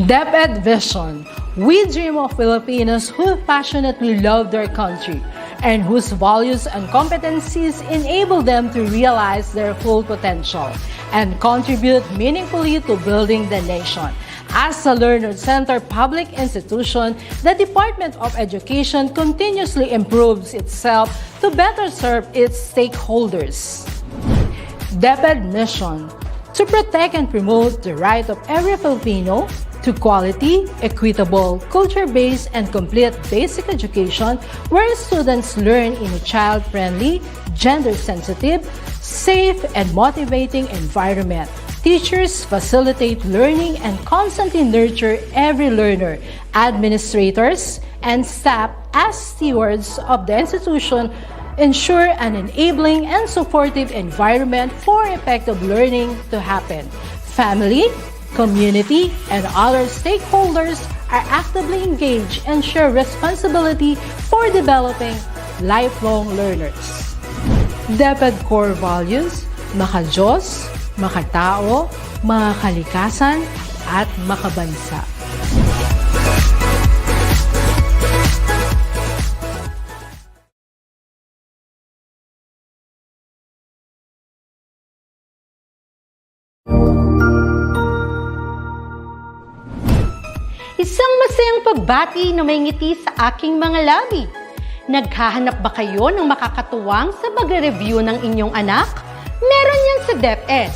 DepEd Vision. We dream of Filipinos who passionately love their country and whose values and competencies enable them to realize their full potential and contribute meaningfully to building the nation. As a learner-centered public institution, the Department of Education continuously improves itself to better serve its stakeholders. DepEd mission: to protect and promote the right of every Filipino to quality, equitable, culture-based, and complete basic education where students learn in a child-friendly, gender-sensitive, safe, and motivating environment. Teachers facilitate learning and constantly nurture every learner. Administrators and staff, as stewards of the institution, ensure an enabling and supportive environment for effective learning to happen. Family, community, and other stakeholders are actively engaged and share responsibility for developing lifelong learners. DepEd core values: maka-Diyos, makatao, makakalikasan, at makabansa. Isang masayang pagbati na may ngiti sa aking mga labi. Naghahanap ba kayo ng makakatuwang sa pagre-review ng inyong anak? Meron yan sa DepEd.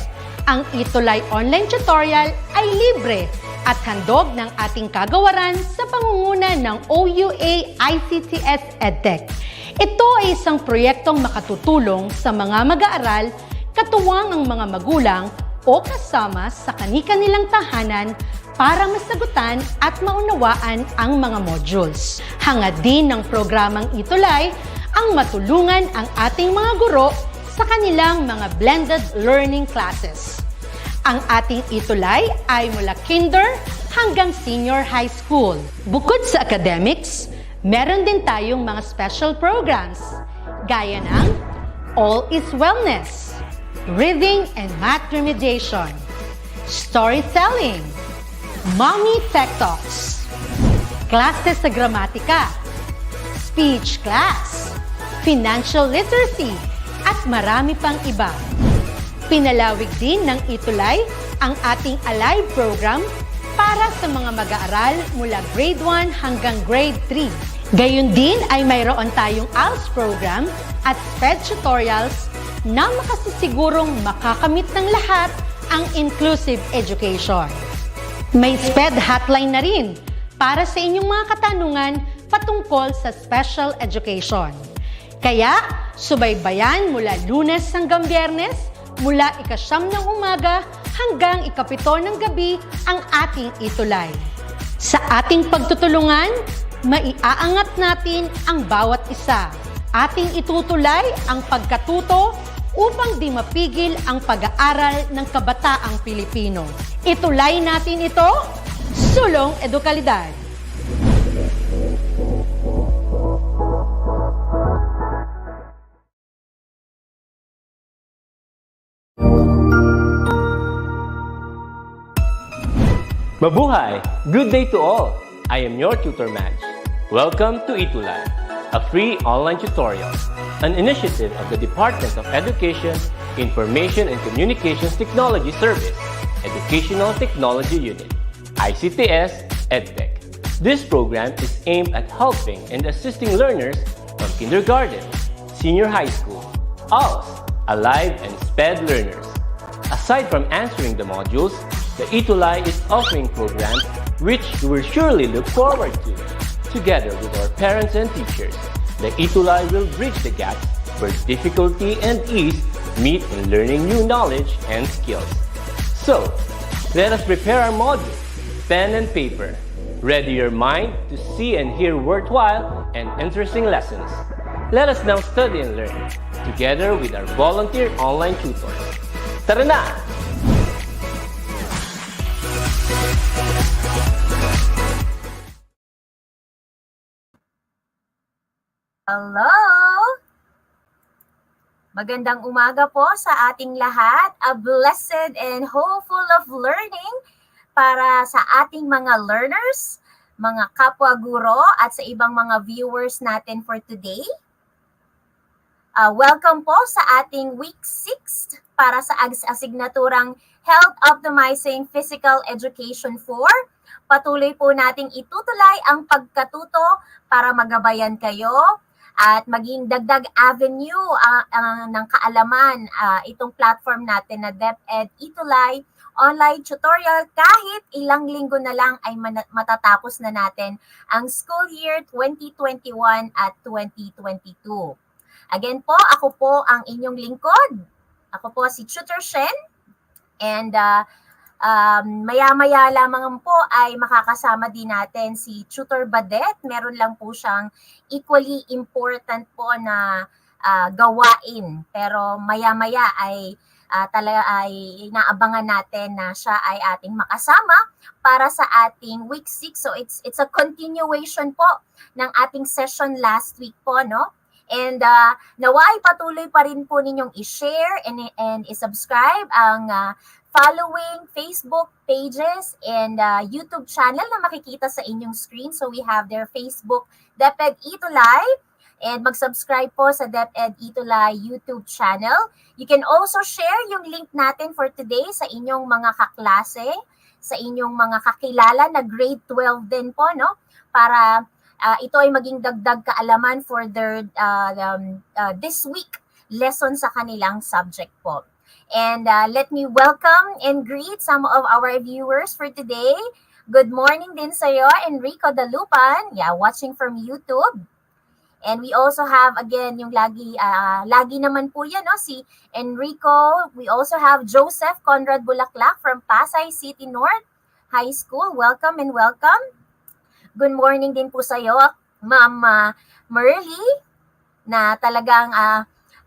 Ang ETUlay online tutorial ay libre at handog ng ating kagawaran sa pangunguna ng OUA ICTS EdTech. Ito ay isang proyektong makatutulong sa mga mag-aaral, katuwang ang mga magulang o kasama sa kani-kanilang tahanan para masagutan at maunawaan ang mga modules. Hangad din ng programang ETUlay ang matulungan ang ating mga guro sa kanilang mga blended learning classes. Ang ating ETUlay ay mula kinder hanggang senior high school. Bukod sa academics, meron din tayong mga special programs gaya ng All is Wellness, Reading and Math Remediation, Storytelling, Mommy Tech Talks, Classes sa Gramatika, Speech Class, Financial Literacy, at marami pang iba. Pinalawig din ng ETUlay ang ating Alive program para sa mga mag-aaral mula grade 1 hanggang grade 3. Gayun din ay mayroon tayong ALS program at SPED tutorials na makasisigurong makakamit ng lahat ang inclusive education. May SPED hotline na rin para sa inyong mga katanungan patungkol sa special education. Kaya, subaybayan mula Lunes hanggang Biyernes, mula 9:00 ng umaga hanggang 7:00 ng gabi ang ating ETUlay. Sa ating pagtutulungan, maiaangat natin ang bawat isa. Ating itutulay ang pagkatuto upang di mapigil ang pag-aaral ng kabataang Pilipino. Itulay natin ito, sulong edukalidad. Mabuhay! Good day to all! I am your tutor Madge. Welcome to ETUlay, a free online tutorial, an initiative of the Department of Education, Information and Communications Technology Service, Educational Technology Unit, ICTS EdTech. This program is aimed at helping and assisting learners from kindergarten, senior high school, ALS, Alive, and SPED learners. Aside from answering the modules, the ETUlay is offering programs which you will surely look forward to. Together with our parents and teachers, the ETUlay will bridge the gaps where difficulty and ease meet in learning new knowledge and skills. So, let us prepare our modules, pen and paper. Ready your mind to see and hear worthwhile and interesting lessons. Let us now study and learn, together with our volunteer online tutors. Tara na! Hello! Magandang umaga po sa ating lahat. A blessed and hopeful of learning para sa ating mga learners, mga kapwa guro at sa ibang mga viewers natin for today. Welcome po sa ating week 6 para sa asignaturang Health Optimizing Physical Education 4. Patuloy po nating itutulay ang pagkatuto para magabayan kayo at maging dagdag avenue ng kaalaman itong platform natin na DepEd ETUlay online tutorial. Kahit ilang linggo na lang ay matatapos na natin ang school year 2021 at 2022. Again po, ako po ang inyong lingkod. Ako po si Tutor Shen. And maya-maya lamang po ay makakasama din natin si Tutor Badet. Meron lang po siyang equally important po na gawain. Pero maya-maya ay talaga ay inaabangan natin na siya ay ating makasama para sa ating week 6. So it's a continuation po ng ating session last week po, no? And nawa ay patuloy pa rin po ninyong i-share and i-subscribe ang following Facebook pages and YouTube channel na makikita sa inyong screen. So we have their Facebook, DepEd ETUlay, and mag-subscribe po sa DepEd ETUlay YouTube channel. You can also share yung link natin for today sa inyong mga kaklase, sa inyong mga kakilala na grade 12 din po, no? Para ito ay maging dagdag kaalaman for their this week lesson sa kanilang subject po. And let me welcome and greet some of our viewers for today. Good morning din sa iyo, Enrico Dalupan, watching from YouTube. And we also have again yung lagi naman po yan, no, si Enrico. We also have Joseph Conrad Bulaklak from Pasay City North High School. Welcome and welcome. Good morning din po sa iyo, Ma'am Merly, na talagang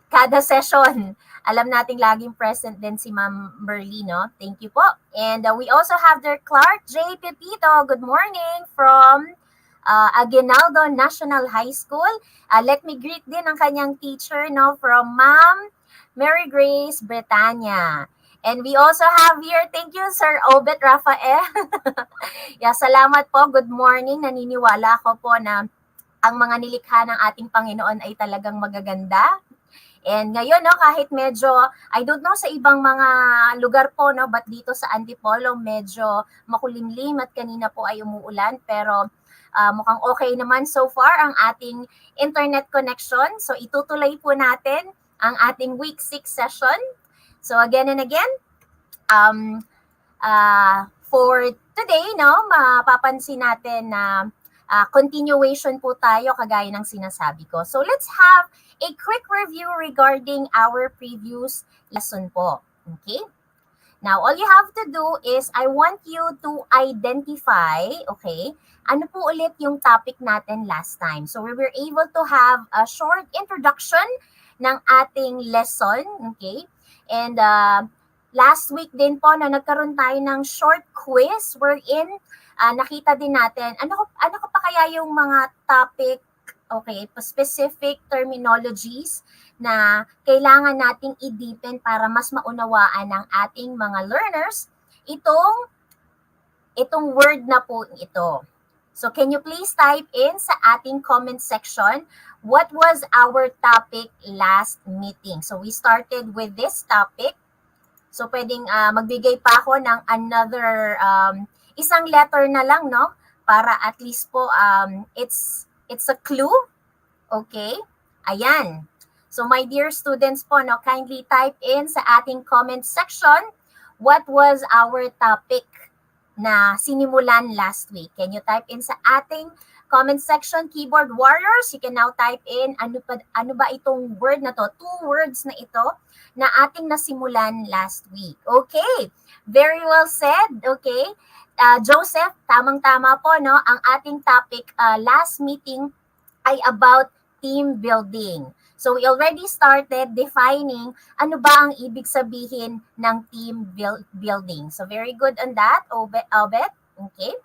kada session, alam nating laging present din si Ma'am Merly, no? Thank you po. And we also have there Clark J. Pepito. Good morning from Aguinaldo National High School. Let me greet din ang kanyang teacher, no, from Ma'am Mary Grace Bretanya. And we also have here, thank you, Sir Obet Rafael. Salamat po. Good morning. Naniniwala ako po na ang mga nilikha ng ating Panginoon ay talagang magaganda. And ngayon, no, kahit medyo, I don't know sa ibang mga lugar po, no, but dito sa Antipolo, medyo makulimlim at kanina po ay umuulan. Pero mukhang okay naman so far ang ating internet connection. So itutuloy po natin ang ating week 6 session. So again and again, for today, no, mapapansin natin na continuation po tayo kagaya ng sinasabi ko. So let's have a quick review regarding our previous lesson po. Okay? Now, all you have to do is I want you to identify, okay, ano po ulit yung topic natin last time. So we were able to have a short introduction ng ating lesson, okay? And last week din po na nagkaroon tayo ng short quiz wherein nakita din natin ano ko pa kaya yung mga topic, okay, specific terminologies na kailangan nating i-deepen para mas maunawaan ng ating mga learners itong word na po ito. So can you please type in sa ating comment section what was our topic last meeting? So we started with this topic. So pwedeng magbigay pa ako ng another isang letter na lang, no? Para at least po it's a clue. Okay? Ayan. So my dear students po, no, kindly type in sa ating comment section what was our topic na sinimulan last week. Can you type in sa ating comment section, keyboard warriors? You can now type in ano ba itong word na to, 2 words na ito na ating nasimulan last week. Okay, very well said. Okay, Joseph, tamang-tama po, no? Ang ating topic last meeting ay about team building. So we already started defining ano ba ang ibig sabihin ng team building. So very good on that, Obet. Okay.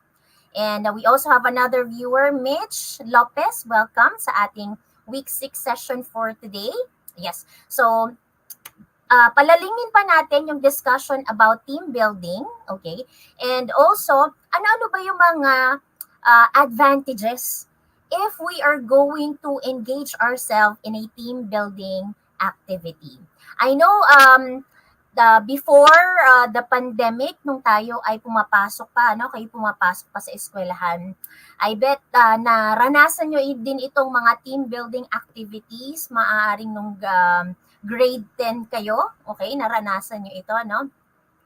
And we also have another viewer, Mitch Lopez. Welcome sa ating week 6 session for today. Yes. So palalingin pa natin yung discussion about team building, okay? And also, ano-ano ba yung mga advantages if we are going to engage ourselves in a team building activity? I know before the pandemic, nung tayo ay pumapasok pa, kayo pumapasok pa sa eskwelahan, I bet naranasan nyo din itong mga team building activities, maaaring nung grade 10 kayo, okay, naranasan nyo ito,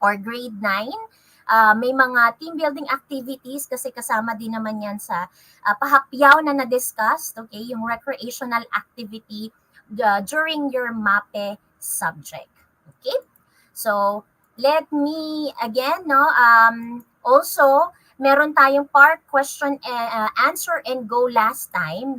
or grade 9. May mga team building activities kasi kasama din naman yan sa pahapyaw na na-discuss, okay, yung recreational activity during your MAPE subject. Okay? So, let me again, also, meron tayong part question answer and go last time,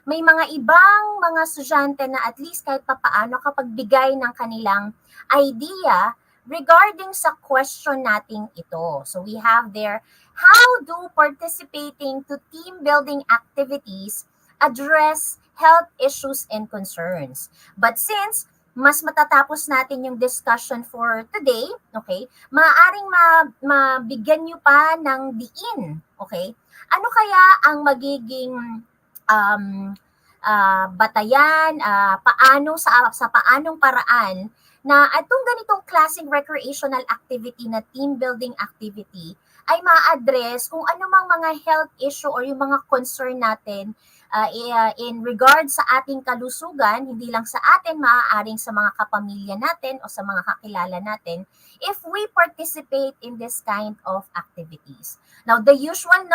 may mga ibang mga estudyante na at least kahit papaano kapag bigay ng kanilang idea regarding sa question nating ito. So we have there, how do participating to team building activities address health issues and concerns? But since mas matatapos natin yung discussion for today, okay, maaaring mabigyan nyo pa ng diin, okay? Ano kaya ang magiging batayan, sa paanong paraan na itong ganitong klaseng recreational activity na team building activity ay ma-address kung ano mang mga health issue or yung mga concern natin in regard sa ating kalusugan, hindi lang sa atin, maaaring sa mga kapamilya natin o sa mga kakilala natin, if we participate in this kind of activities. Now, the usual,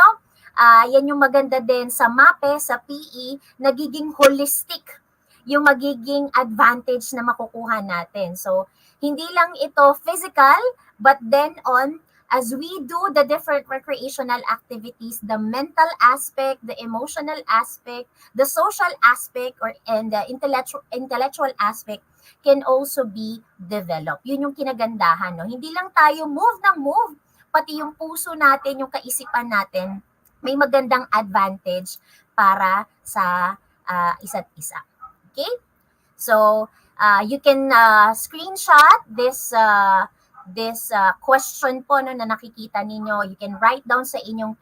yan yung maganda din sa MAPE, sa PE, nagiging holistic yung magiging advantage na makukuha natin. So, hindi lang ito physical, but then as we do the different recreational activities, the mental aspect, the emotional aspect, the social aspect, and the intellectual aspect can also be developed. Yun yung kinagandahan, Hindi lang tayo move ng move, pati yung puso natin, yung kaisipan natin, may magandang advantage para sa isa't isa. Okay? So, you can screenshot this question po na nakikita ninyo. You can write down sa inyong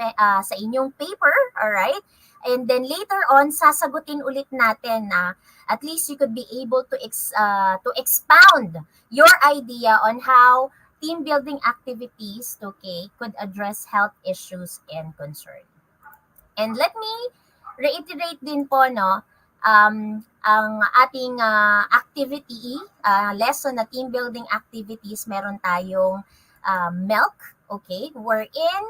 paper, all right? And then later on, sasagutin ulit natin na at least you could be able to expound your idea on how team building activities, okay, could address health issues and concern. And let me reiterate din po, ang ating activity, lesson na team building activities, meron tayong milk, okay, wherein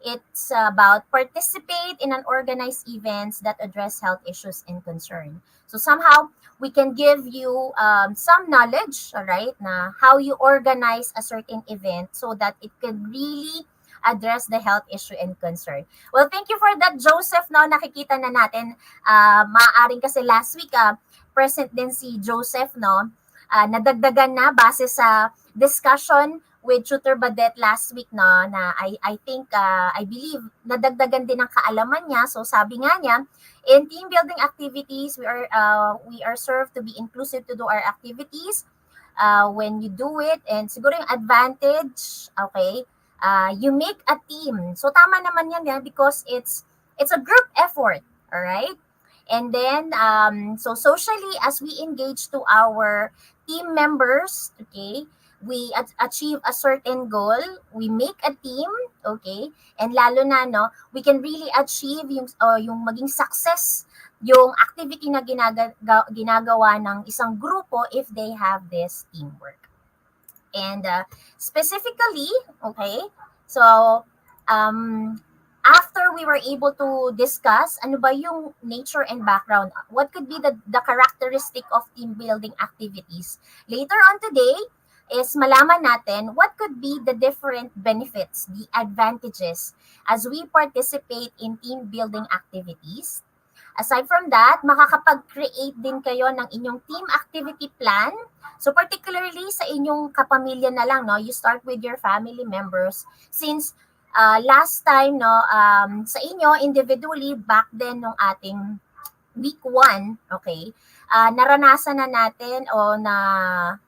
it's about participate in an organized events that address health issues and concern. So somehow, we can give you some knowledge, all right, na how you organize a certain event so that it can really address the health issue and concern. Well, thank you for that, Joseph. Nakikita na natin, maaaring kasi last week, present din si Joseph, nadagdagan na base sa discussion with Tutor Badet last week, na I think, I believe, nadagdagan din ang kaalaman niya. So sabi nga niya, in team building activities, we are served to be inclusive to do our activities when you do it. And siguro yung advantage, okay, you make a team. So tama naman yan because it's a group effort, all right? And then so socially, as we engage to our team members, okay, we achieve a certain goal, we make a team, okay? And lalo na we can really achieve yung maging success yung activity na ginagawa ng isang grupo if they have this teamwork. And specifically, okay, so after we were able to discuss ano ba yung nature and background, what could be the characteristic of team building activities, later on today is malaman natin what could be the different benefits, the advantages as we participate in team building activities. Aside from that, makakapag-create din kayo ng inyong team activity plan. So particularly sa inyong kapamilya na lang, you start with your family members. Since last time, sa inyo, individually, back then nung ating week 1, okay, naranasan na natin o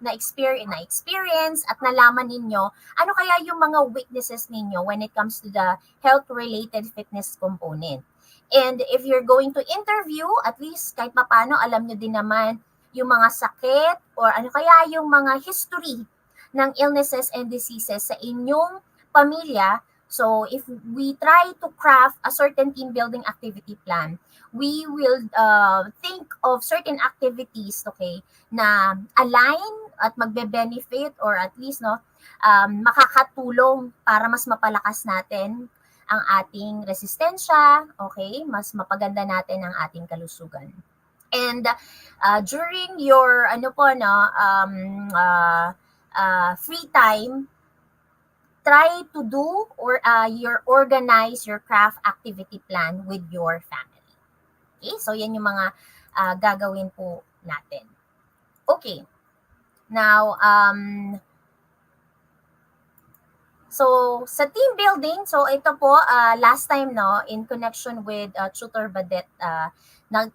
na-experience at nalaman ninyo ano kaya yung mga weaknesses ninyo when it comes to the health-related fitness component. And if you're going to interview, at least kahit papano, alam nyo din naman yung mga sakit or ano kaya yung mga history ng illnesses and diseases sa inyong pamilya. So if we try to craft a certain team building activity plan, we will think of certain activities, okay, na align at magbe-benefit or at least makakatulong para mas mapalakas natin ang ating resistensya, okay, mas mapaganda natin ang ating kalusugan. And during your free time, try to do or organize your craft activity plan with your family. Okay? So yan yung mga gagawin po natin. Okay. Now, so sa team building, so ito po last time in connection with Tutor Badet,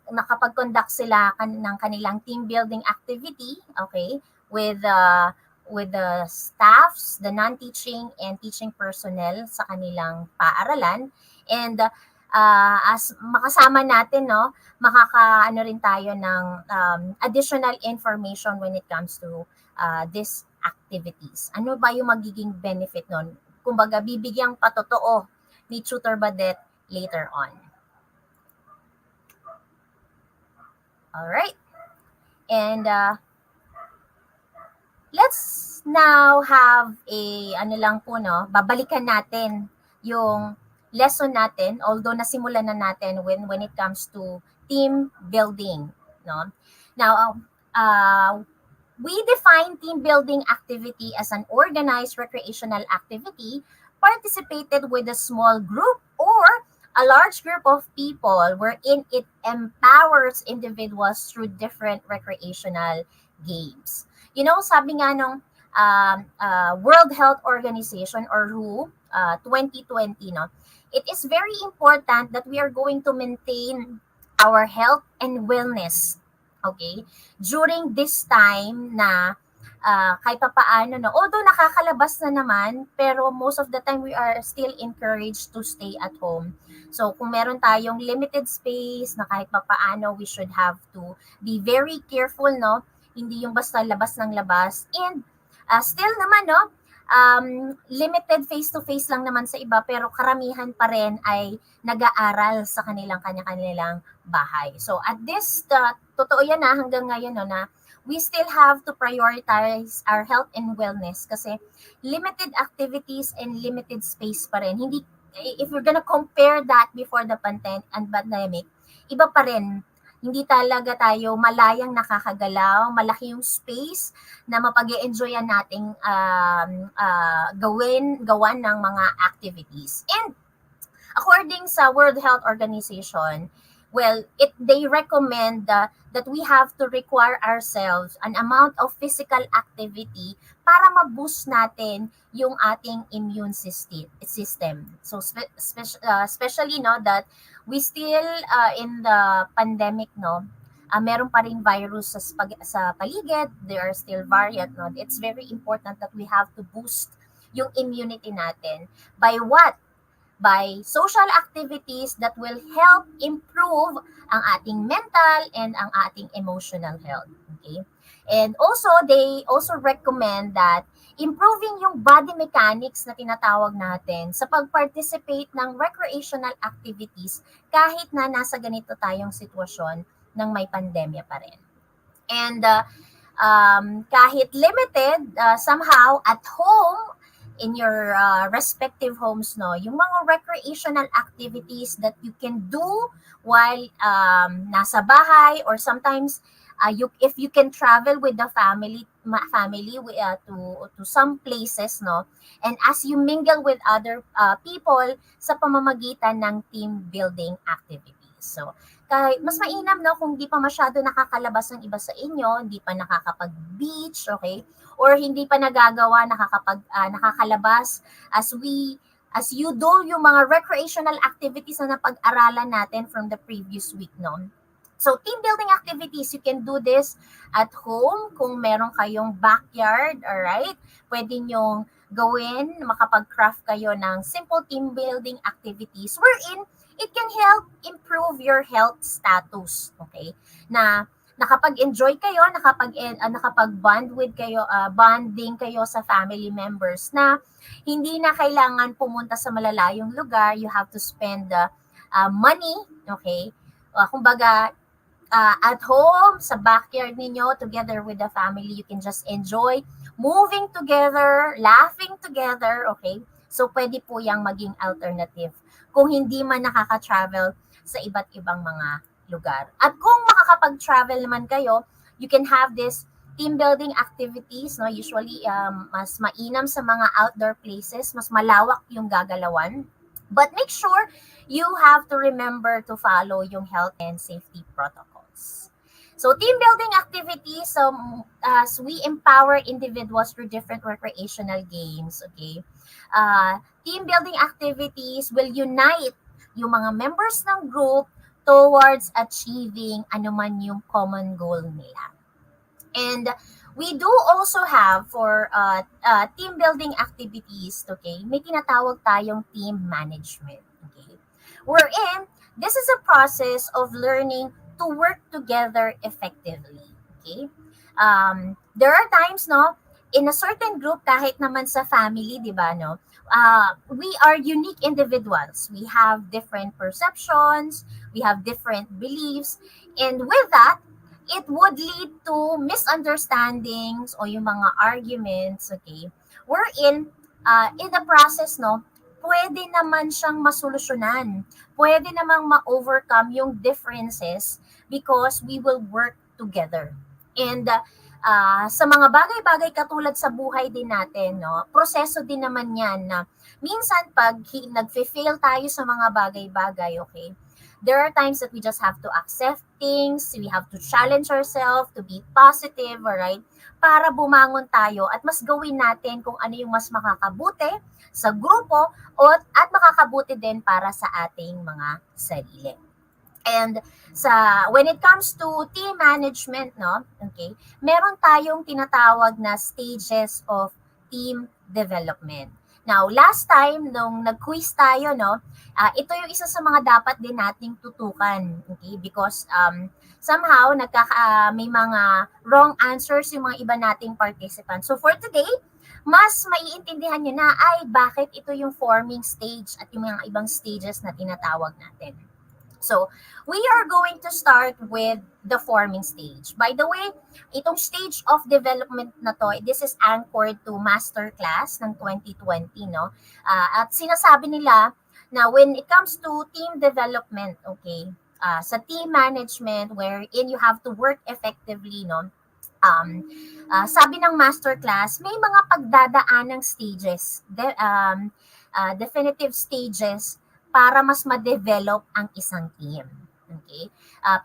nakapag-conduct sila ng kanilang team building activity, okay, with the staffs, the non-teaching and teaching personnel sa kanilang paaralan. And as makasama natin, makakaano rin tayo ng additional information when it comes to this activities. Ano ba yung magiging benefit nun? Kumbaga, bibigyang patotoo ni Tutor Badet later on. Alright. And let's now have babalikan natin yung lesson natin, although nasimulan na natin when it comes to team building. No? Now, we define team building activity as an organized recreational activity participated with a small group or a large group of people wherein it empowers individuals through different recreational games. You know, sabi nga nung World Health Organization or WHO 2020, it is very important that we are going to maintain our health and wellness. Okay? During this time na kahit papaano, although nakakalabas na naman, pero most of the time we are still encouraged to stay at home. So kung meron tayong limited space na kahit papaano, we should have to be very careful, hindi yung basta labas ng labas. And still naman, limited face-to-face lang naman sa iba, pero karamihan pa rin ay nag-aaral sa kanilang bahay. So at this, totoo yan hanggang ngayon na we still have to prioritize our health and wellness kasi limited activities and limited space pa rin. Hindi, if we're gonna compare that before the pandemic, iba pa rin. Hindi talaga tayo malayang nakakagalaw, malaki yung space na mapag-e-enjoyan nating gawan ng mga activities. And according sa World Health Organization, well, they recommend that we have to require ourselves an amount of physical activity para ma-boost natin yung ating immune system. So especially that we still in the pandemic, meron pa ring virus sa paligid, there are still variant, it's very important that we have to boost yung immunity natin. By what? By social activities that will help improve ang ating mental and ang ating emotional health. Okay? And also, they also recommend that improving yung body mechanics na tinatawag natin sa pag-participate ng recreational activities kahit na nasa ganito tayong sitwasyon ng may pandemya pa rin. And kahit limited, somehow at home, in your respective homes, yung mga recreational activities that you can do while nasa bahay, or sometimes if you can travel with the family to some places, and as you mingle with other people sa pamamagitan ng team building activities. So kahit mas mainam kung di pa masyado nakakalabas ng iba sa inyo, hindi pa nakakapag-beach, okay? Or hindi pa nagagawa nakakalabas as you do yung mga recreational activities na napag-aralan natin from the previous week, So team building activities, you can do this at home kung meron kayong backyard, alright? Pwede nyong gawin, makapag-craft kayo ng simple team building activities wherein it can help improve your health status, okay? Na nakapag-enjoy kayo, nakapag-bond with kayo, bonding kayo sa family members na hindi na kailangan pumunta sa malalayong lugar, you have to spend money, okay? Kumbaga, at home, sa backyard ninyo, together with the family, you can just enjoy moving together, laughing together, okay? So, pwede po yung maging alternative kung hindi man nakaka-travel sa iba't ibang mga lugar. At kung makakapag-travel naman kayo, you can have this team building activities, no? Usually, mas mainam sa mga outdoor places, mas malawak yung gagalawan. But make sure you have to remember to follow yung health and safety protocols. So team building activities, as we empower individuals through different recreational games, okay? Team building activities will unite yung mga members ng group towards achieving anuman yung common goal nila. And we do also have for team building activities, okay, may tinatawag tayong team management, okay? Wherein, this is a process of learning to work together effectively, okay? There are times, no, in a certain group, kahit naman sa family, di ba, no, we are unique individuals. We have different perceptions, we have different beliefs, and with that, it would lead to misunderstandings o yung mga arguments, okay? Wherein, in the process, no, pwede naman siyang masolusyonan. Pwede namang ma-overcome yung differences because we will work together. And sa mga bagay-bagay katulad sa buhay din natin, no, proseso din naman yan na minsan pag nag-fail tayo sa mga bagay-bagay, okay, there are times that we just have to accept things, we have to challenge ourselves to be positive, alright? Para bumangon tayo at mas gawin natin kung ano yung mas makakabuti sa grupo at makakabuti din para sa ating mga sarili. And when it comes to team management, no, okay, meron tayong tinatawag na stages of team development. Now, last time nung nag-quiz tayo, no, ito yung isa sa mga dapat din nating tutukan, okay? Because somehow may mga wrong answers yung mga iba nating participants. So for today, mas maiintindihan nyo na bakit ito yung forming stage at yung mga ibang stages na tinatawag natin. So, we are going to start with the forming stage. By the way, itong stage of development na to, this is anchored to masterclass ng 2020, no? At sinasabi nila na when it comes to team development, okay, sa team management wherein you have to work effectively, no? Sabi ng masterclass, may mga pagdadaanang stages, definitive stages para mas ma-develop ang isang team. Okay?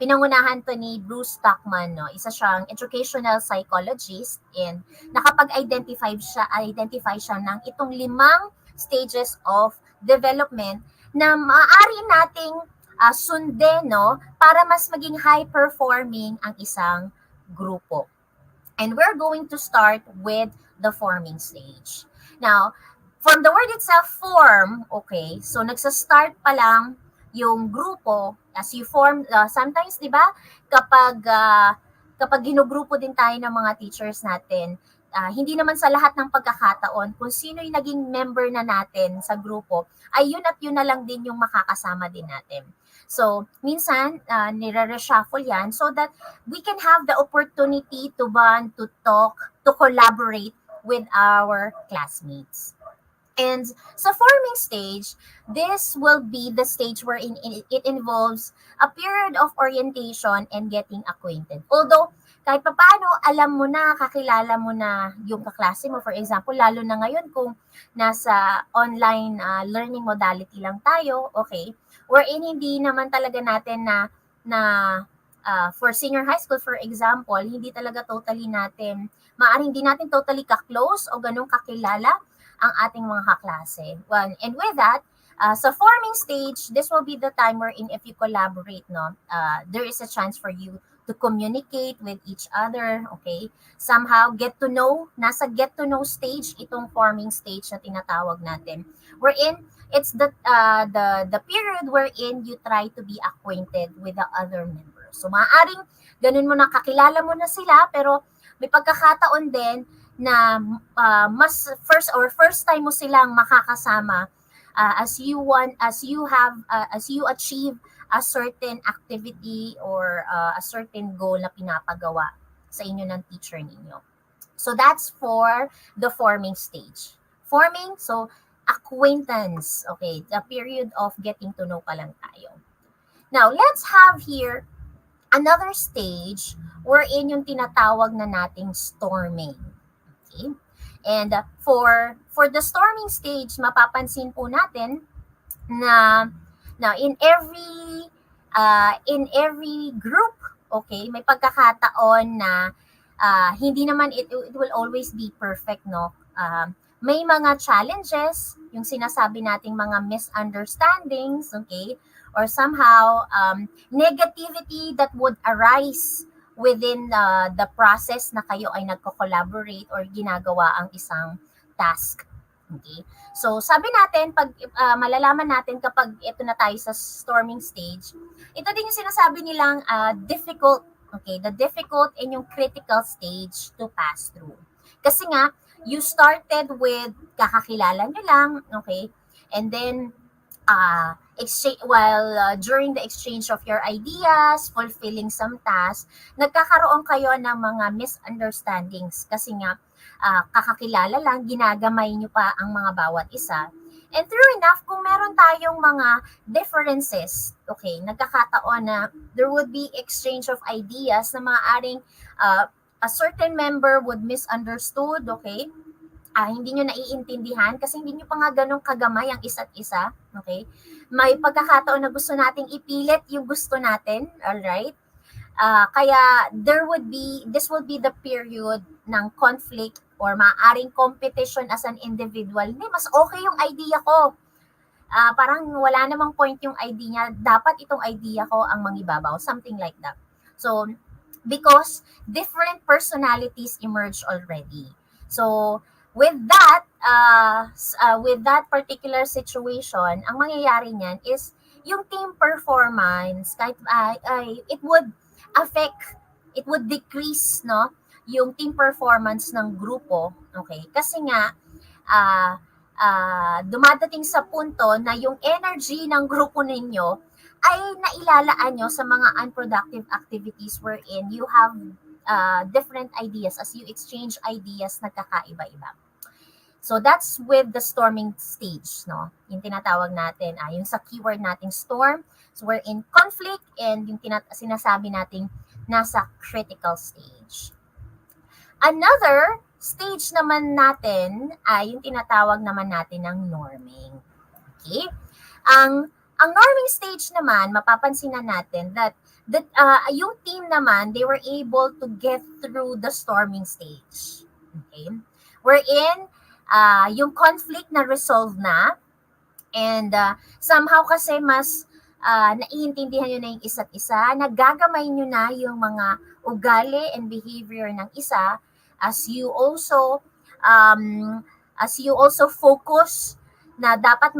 Pinangunahan to ni Bruce Stockman, no? Isa siyang educational psychologist and nakapag-identify siya ng itong 5 stages of development na maaari nating sundin, no? Para mas maging high-performing ang isang grupo. And we're going to start with the forming stage. Now, from the word itself, form, okay, so nagsa-start pa lang yung grupo as you form, sometimes, di ba, kapag ginugrupo din tayo ng mga teachers natin, hindi naman sa lahat ng pagkakataon, kung sino yung naging member na natin sa grupo, ay yun at yun na lang din yung makakasama din natin. So, minsan, nire-reshuffle yan so that we can have the opportunity to bond, to talk, to collaborate with our classmates. And sa forming stage, this will be the stage wherein it involves a period of orientation and getting acquainted. Although, kahit papaano, alam mo na, kakilala mo na yung kaklase mo. For example, lalo na ngayon kung nasa online learning modality lang tayo, okay, wherein hindi naman talaga natin for senior high school, for example, hindi talaga totally natin, maaaring hindi natin totally ka-close o ganun kakilala ang ating mga kaklase. Well, and with that, Sa forming stage, this will be the time wherein if you collaborate, no, there is a chance for you to communicate with each other, okay? Somehow, nasa get to know stage, itong forming stage na tinatawag natin. Wherein, it's the period wherein you try to be acquainted with the other members. So, maaaring ganun mo na, kakilala mo na sila, pero may pagkakataon din na first time mo silang makakasama as you achieve a certain activity or a certain goal na pinapagawa sa inyo ng teacher ninyo. So that's for the forming stage. Forming, so acquaintance, okay, the period of getting to know pa lang tayo. Now, let's have here another stage wherein yung tinatawag na nating storming. Okay? And for the storming stage, mapapansin po natin na in every group, okay, may pagkakataon na hindi naman it will always be perfect, no? May mga challenges, yung sinasabi nating mga misunderstandings, okay, or somehow negativity that would arise within the process na kayo ay nagko-collaborate or ginagawa ang isang task. Okay? So, sabi natin, pag malalaman natin kapag ito na tayo sa storming stage, ito din yung sinasabi nilang difficult, okay, the difficult and yung critical stage to pass through. Kasi nga, you started with kakakilala nyo lang, okay, and then during the exchange of your ideas, fulfilling some tasks, nagkakaroon kayo ng mga misunderstandings kasi nga kakakilala lang, ginagamay nyo pa ang mga bawat isa. And true enough, kung meron tayong mga differences, okay, nagkakataon na there would be exchange of ideas na maaaring a certain member would misunderstood, okay, hindi nyo naiintindihan kasi hindi nyo pa nga ganun kagamay ang isa't isa, okay? May pagkakataon na gusto nating ipilit yung gusto natin, alright? Kaya this will be the period ng conflict or maaaring competition as an individual. Hindi, mas okay yung idea ko. Parang wala namang point yung idea niya. Dapat itong idea ko ang mangibabaw. Something like that. So, because different personalities emerge already. So, with that particular situation, ang mangyayari niyan is yung team performance, kahit it would decrease, no, yung team performance ng grupo, okay? Kasi nga dumadating sa punto na yung energy ng grupo ninyo ay nailalaan nyo sa mga unproductive activities wherein you have different ideas. As you exchange ideas, nagkakaiba-iba. So that's with the storming stage, no? Yung tinatawag natin, yung sa keyword nating storm. So we're in conflict and yung sinasabi nating nasa critical stage. Another stage naman natin ay yung tinatawag naman natin ng norming. Okay? Ang norming stage naman, mapapansin na natin that yung team naman, they were able to get through the storming stage. Okay? Wherein, yung conflict na resolve na and somehow kasi mas naiintindihan nyo na yung isa't isa, nagagamay nyo na yung mga ugali and behavior ng isa as you also focus na dapat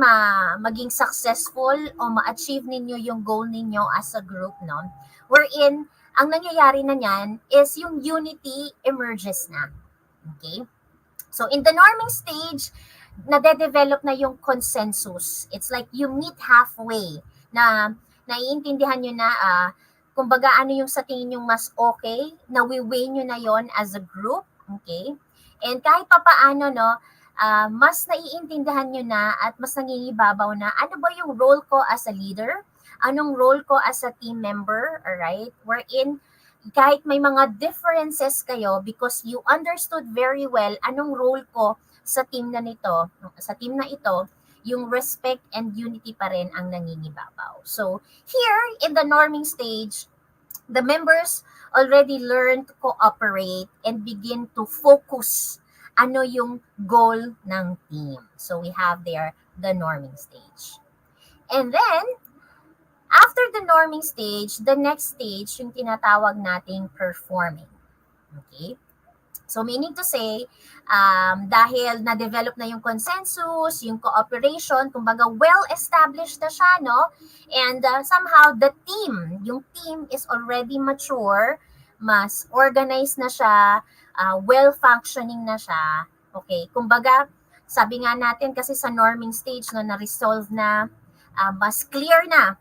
maging successful o ma-achieve ninyo yung goal ninyo as a group, no? Wherein, ang nangyayari na niyan is yung unity emerges na. Okay? So, in the norming stage, nade-develop na yung consensus. It's like you meet halfway na naiintindihan nyo na kumbaga ano yung sa tingin yung mas okay, nawi-weigh nyo na yon as a group. Okay? And kahit pa paano, no, mas naiintindihan nyo na at mas nangingibabaw na ano ba yung role ko as a leader? Anong role ko as a team member? Alright? Wherein, kahit may mga differences kayo because you understood very well anong role ko sa team na ito, yung respect and unity pa rin ang nangingibabaw. So, here in the norming stage, the members already learn to cooperate and begin to focus ano yung goal ng team. So, we have there the norming stage. And then, after the norming stage, the next stage, yung tinatawag nating performing. Okay? So meaning to say, dahil na-develop na yung consensus, yung cooperation, kumbaga well-established na siya, no? And somehow yung team is already mature, mas organized na siya, well-functioning na siya. Okay, kumbaga, sabi nga natin kasi sa norming stage, no, na-resolve na, mas clear na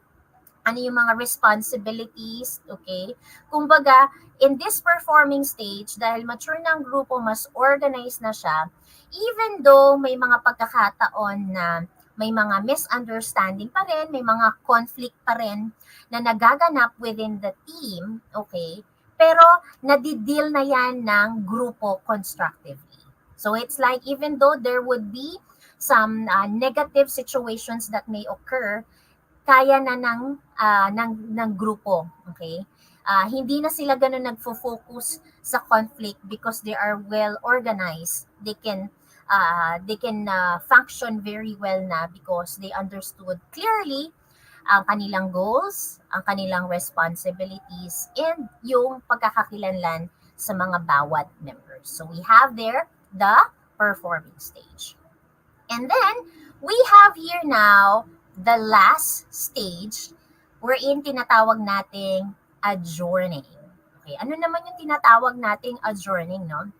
ano yung mga responsibilities, okay? Kumbaga, in this performing stage, dahil mature na ang grupo, mas organized na siya, even though may mga pagkakataon na may mga misunderstanding pa rin, may mga conflict pa rin na nagaganap within the team, okay? Pero nadideal na yan ng grupo constructively. So it's like even though there would be some negative situations that may occur, kaya na ng grupo, okay? Hindi na sila ganun nagfo-focus sa conflict because they are well organized. They can function very well na because they understood clearly ang kanilang goals, ang kanilang responsibilities, and yung pagkakakilanlan sa mga bawat members. So we have there the performing stage. And then we have here now the last stage wherein tinatawag nating adjourning. Okay, ano naman yung tinatawag nating adjourning, no?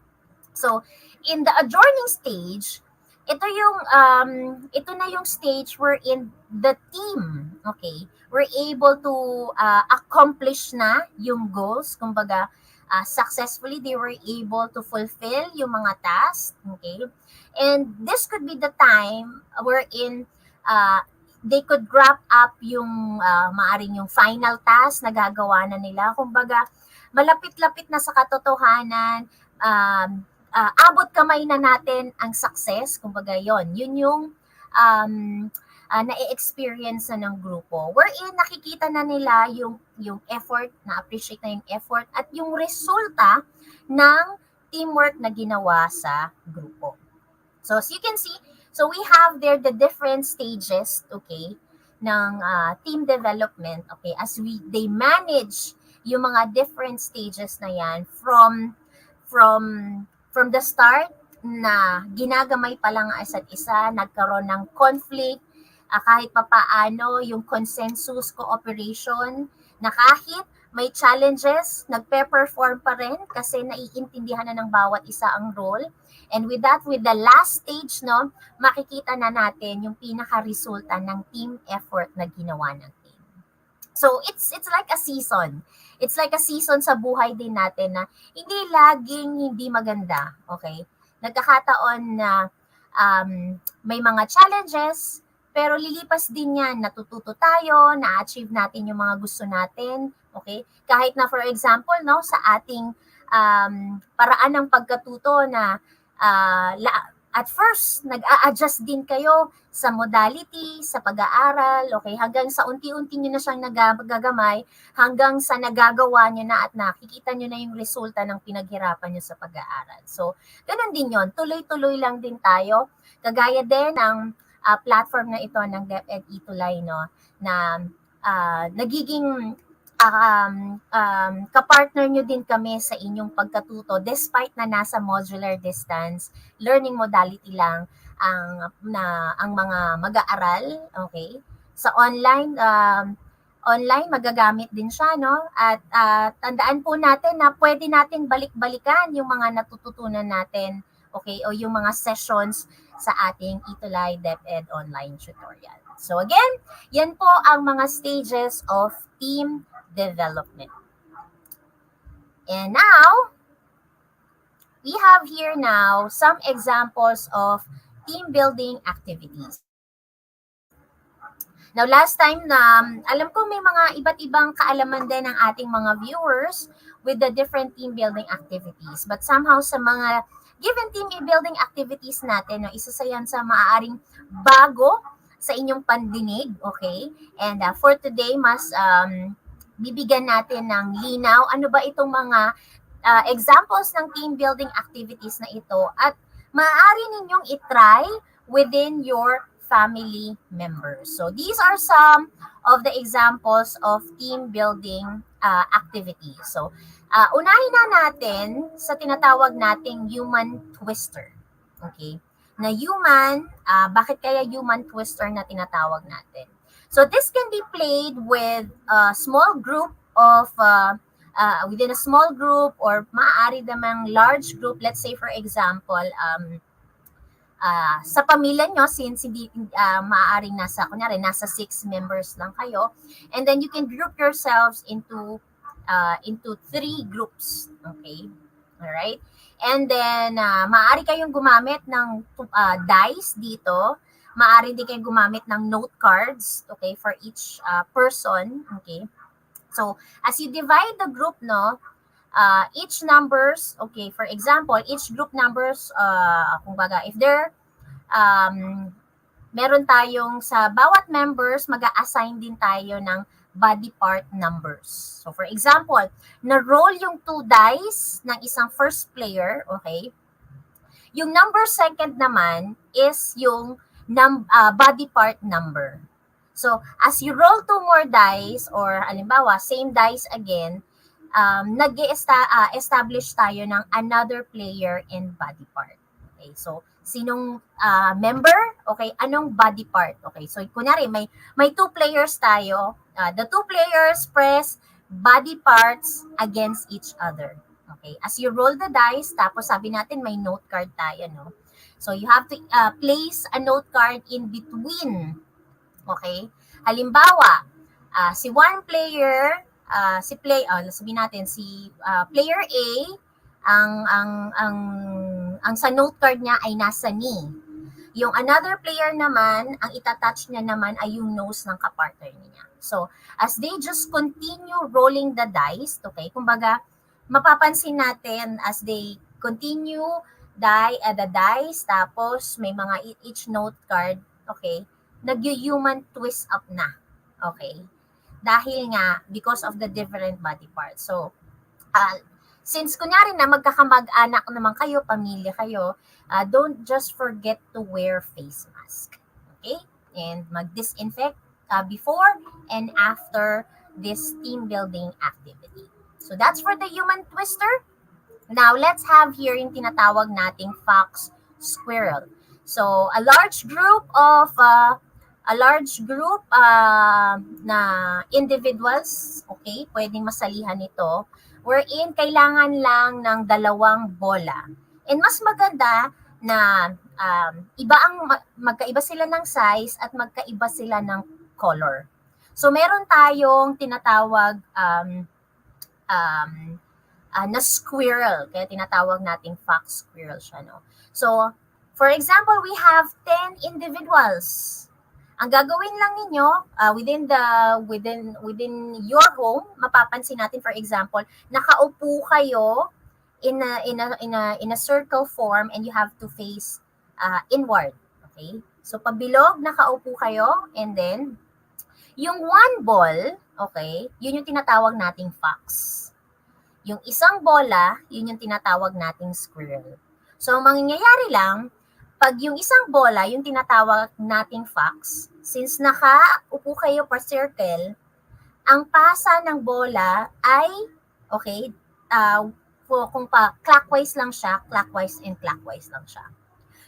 So, in the adjourning stage, ito na yung stage wherein the team, okay, were able to accomplish na yung goals, kumbaga successfully they were able to fulfill yung mga tasks, okay? And this could be the time wherein they could wrap up yung maaring yung final task na gagawa na nila. Kumbaga, malapit-lapit na sa katotohanan, abot kamay na natin ang success. Kumbaga, yun yung na-experience na ng grupo. Wherein nakikita na nila yung effort, na-appreciate na yung effort at yung resulta ng teamwork na ginawa sa grupo. So as you can see, so we have there the different stages, okay, ng team development, okay, as they manage yung mga different stages na yan from the start na ginagamay pa lang ang isa't isa, nagkaroon ng conflict, kahit papaano yung consensus cooperation, na kahit may challenges, nagpe-perform pa rin kasi naiintindihan na ng bawat isa ang role. And with that, with the last stage, no, makikita na natin yung pinaka-resulta ng team effort na ginawa ng team. So, it's like a season. It's like a season sa buhay din natin na hindi laging hindi maganda, okay? Nagkakataon na may mga challenges, pero lilipas din yan, natututo tayo, na-achieve natin yung mga gusto natin, okay? Kahit na for example, no, sa ating paraan ng pagkatuto na at first, nag-a-adjust din kayo sa modality, sa pag-aaral, okay? Hanggang sa unti-unti nyo na siyang nagagamay, hanggang sa nagagawa nyo na at nakikita nyo na yung resulta ng pinaghirapan nyo sa pag-aaral. So, ganun din yon, tuloy-tuloy lang din tayo. Kagaya din ng platform na ito ng DepEd ETUlay, no, na nagiging kapartner nyo din kami sa inyong pagkatuto despite na nasa modular distance learning modality lang ang mga mag-aaral, okay? Sa online magagamit din siya, no? At tandaan po natin na pwede natin balik-balikan yung mga natututunan natin, okay? O yung mga sessions sa ating ETUlay DepEd online tutorial. So again, yan po ang mga stages of team development. And now, we have here now some examples of team building activities. Now, last time na, alam ko may mga iba't ibang kaalaman din ng ating mga viewers with the different team building activities. But somehow sa mga given team building activities natin, no, isa sa yan sa maaaring bago sa inyong pandinig, okay? And for today, mas bibigyan natin ng linaw. Ano ba itong mga examples ng team building activities na ito? At maaari ninyong itry within your family members. So these are some of the examples of team building activities. So unahin na natin sa tinatawag nating human twister. Okay? Na human, bakit kaya human twister na tinatawag natin? So this can be played with a small group of within a small group or maaari namang large group. Let's say for example, sa pamilya nyo, since hindi maaaring nasa 6 members lang kayo, and then you can group yourselves into 3 groups. Okay? Alright? And then, maaari kayong gumamit ng dice dito. Maaari din kayong gumamit ng note cards, okay, for each person. Okay? So, as you divide the group, no, each numbers, okay, for example, each group numbers, kumbaga, if there, meron tayong sa bawat members, mag-a-assign din tayo ng body part numbers. So, for example, na-roll yung 2 dice ng isang first player, okay? Yung number second naman is yung body part number. So, as you roll 2 more dice, or halimbawa, same dice again, nag-establish tayo ng another player and body part. Okay, so, sinong member? Okay, anong body part? Okay, so, kunwari, may 2 players tayo. The 2 players press body parts against each other. Okay, as you roll the dice, tapos sabi natin may note card tayo, no? So, you have to place a note card in between. Okay? Halimbawa, si one player, sabihin natin si player A, ang sa note card niya ay nasa knee. Yung another player naman, ang itatouch niya naman ay yung nose ng kapartner niya. So, as they just continue rolling the dice, okay, kumbaga, mapapansin natin as they continue the dice, tapos may mga each note card, okay, nag-human twist up na. Okay? Dahil nga, because of the different body parts. So, since kunyari na magkakamag-anak naman kayo, pamilya kayo, don't just forget to wear face mask. Okay? And mag-disinfect before and after this team building activity. So, that's for the human twister. Now, let's have here yung tinatawag nating fox squirrel. So, a large group na individuals, okay, pwedeng masalihan ito, wherein kailangan lang ng 2 bola. And mas maganda na magkaiba sila ng size at magkaiba sila ng color. So, meron tayong tinatawag na squirrel, kaya tinatawag nating fox squirrel siya, no? So, for example, we have 10 individuals. Ang gagawin lang ninyo within your home, mapapansin natin, for example, nakaupo kayo in a circle form and you have to face inward. Okay? So pabilog, nakaupo kayo, and then yung 1 ball, okay, yun yung tinatawag nating fox. Yung isang bola, yun yung tinatawag nating squirrel. So ang mangyayari lang, pag yung isang bola, yung tinatawag nating fox, since nakaupo kayo per circle, ang pasa ng bola ay, okay, kung clockwise lang siya, clockwise and clockwise lang siya.